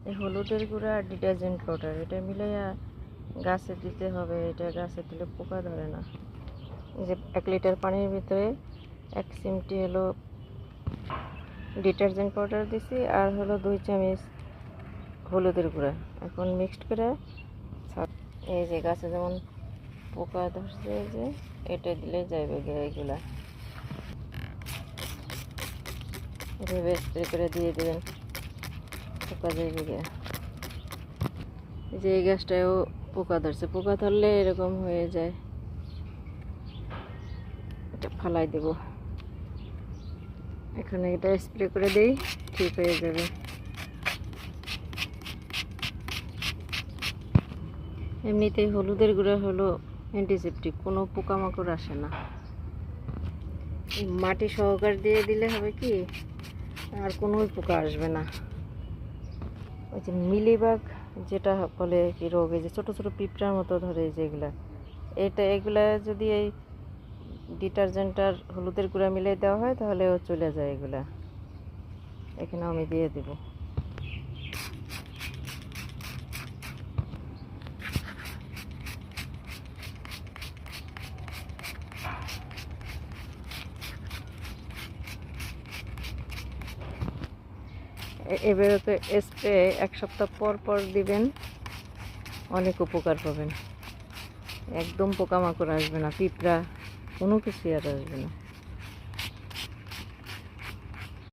এই হলুদের গুঁড়া আর ডিটারজেন্ট পাউডার এটা মিলাইয়া গাছে দিতে হবে। এটা গাছে দিলে পোকা ধরে না। এই যে 1 লিটার পানির ভিতরে 1 চিমটি হলো ডিটারজেন্ট পাউডার দিছি আর হলো 2 চামচ হলুদের গুঁড়া। এখন মিক্সড করে এই যে গাছে যেমন পোকা ধরছে, এই যে এটা দিলে যাবে এগুলা এভাবে স্প্রে করে দিয়ে দেবেন, পোকা যাইবে গিয়ে। এই যে এই গাছটাও পোকা ধরছে, পোকা ধরলে এরকম হয়ে যায়। এটা ফালাই দেব। এখন এটা স্প্রে করে দেই, ঠিক হয়ে যাবে। এমনিতেই হলুদের গুঁড়া হলো অ্যান্টিসেপটিক, কোনো পোকামাকড় আসে না। মাটি সহকারে দিয়ে দিলে হবে কি আর কোনো পোকা আসবে না। ওই যে মিলিবাগ যেটা বলে কি রোগ, এই যে ছোটো ছোটো পিঁপড়ার মতো ধরে যেগুলা, এগুলা যদি এই ডিটারজেন্ট আর হলুদের গুঁড়া মিলিয়ে দেওয়া হয় তাহলে ও চলে যায় এগুলা। এখানে আমি দিয়ে দেব। এভাবে স্প্রে 1 সপ্তাহ পর পর দিবেন, অনেক উপকার পাবেন। একদম পোকামাকড় আসবে না, পিঁপড়া কোনো কিছু আর আসবে না।